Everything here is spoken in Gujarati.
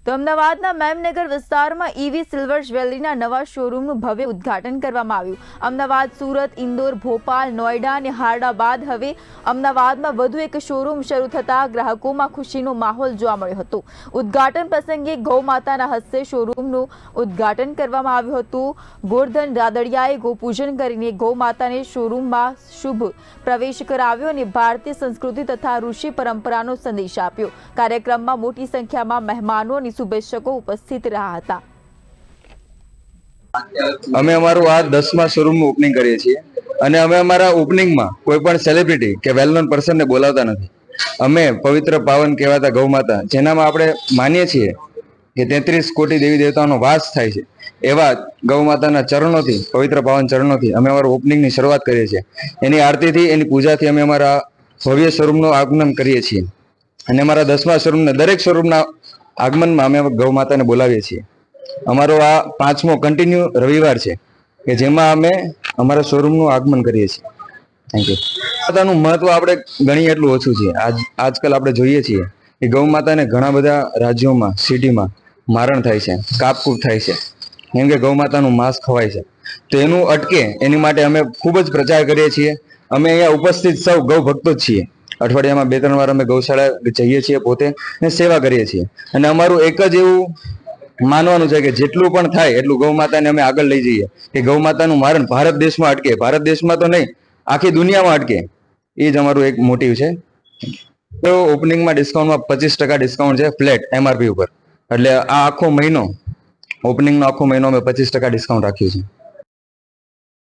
તો અમદાવાદના મેમનગર વિસ્તારમાં ઈવી સિલ્વર જ્વેલરીના નવા શોરૂમનું ભવ્ય ઉદ્ઘાટન કરવામાં આવ્યું। અમદાવાદ, સુરત, ઇન્દોર, ભોપાલ, નોઈડા અને હારડા બાદ હવે અમદાવાદમાં વધુ એક શોરૂમ શરૂ થતા ગ્રાહકોમાં ખુશીનો માહોલ જોવા મળ્યો હતો। ઉદ્ઘાટન પ્રસંગે ગૌમાતાના હસ્તે શોરૂમનું ઉદ્ઘાટન કરવામાં આવ્યું હતું। ગોરધન રાદડિયાએ ગૌપૂજન કરીને ગૌમાતાને શોરૂમમાં શુભ પ્રવેશ કરાવ્યો અને ભારતીય સંસ્કૃતિ તથા ઋષિ પરંપરાનો સંદેશ આપ્યો। કાર્યક્રમમાં મોટી સંખ્યામાં મહેમાનો અને શુભેચ્છકો ઉપસ્થિત રહ્યા હતા। અમે અમારું આ 10મા શોરૂમનું ઓપનિંગ કરીએ છીએ અને અમે અમારા ઓપનિંગમાં કોઈ પણ સેલિબ્રિટી કે વેલ નોન પર્સનને બોલાવતા નથી। અમે પવિત્ર પાવન કહેવાતા ગૌમાતા, જેનામાં આપણે માનીએ છીએ કે 33 કોટી દેવી દેવતાઓનો વાસ થાય છે, એવા ગૌમાતાના ચરણોથી, પવિત્ર પાવન ચરણોથી અમે અમારું ઓપનિંગની શરૂઆત કરીએ છીએ। એની આરતીથી, એની પૂજાથી અમે અમારા ભવ્ય શોરૂમનું આગમન કરીએ છીએ અને અમારા 10મા શોરૂમના દરેક શોરૂમના આગમનમાં અમે ગૌમાતાને બોલાવીએ છીએ। અમારો આ 5મો કન્ટિન્યુ રવિવાર છે કે જેમાં અમે અમારા શોરૂમનું આગમન કરીએ છીએ। Thank you. ગૌમાતાનું મહત્વ આપણે ગણીએ એટલું ઓછું છે। આજકાલ આપણે જોઈએ છીએ કે ગૌમાતાને ઘણા બધા રાજ્યોમાં, સિટીમાં મારણ થાય છે, કાપકૂપ થાય છે, કેમ કે ગૌમાતાનું માંસ ખવાય છે। તો એનું અટકે એની માટે અમે ખૂબ જ પ્રચાર કરીએ છીએ। અમે અહીંયા ઉપસ્થિત સૌ ગૌ ભક્તો જ છીએ। અઠવાડિયામાં 2-3 વાર અમે ગૌશાળા જઈએ છીએ પોતે ને સેવા કરીએ છીએ અને અમારું એક જ એવું માનવાનું છે કે જેટલું પણ થાય એટલું ગૌ માતાને અમે આગળ લઈ જઈએ કે ગૌ માતાનું મારણ ભારત દેશમાં અટકે, ભારત દેશમાં તો નહીં આખી દુનિયામાં અટકે। એ જ અમારું એક મોટિવ છે। તો ઓપનિંગમાં ડિસ્કાઉન્ટમાં 25% ડિસ્કાઉન્ટ છે ફ્લેટ MRP ઉપર, એટલે આ આખો મહિનો, ઓપનિંગનો આખો મહિનો અમે 25% ડિસ્કાઉન્ટ રાખ્યું છે।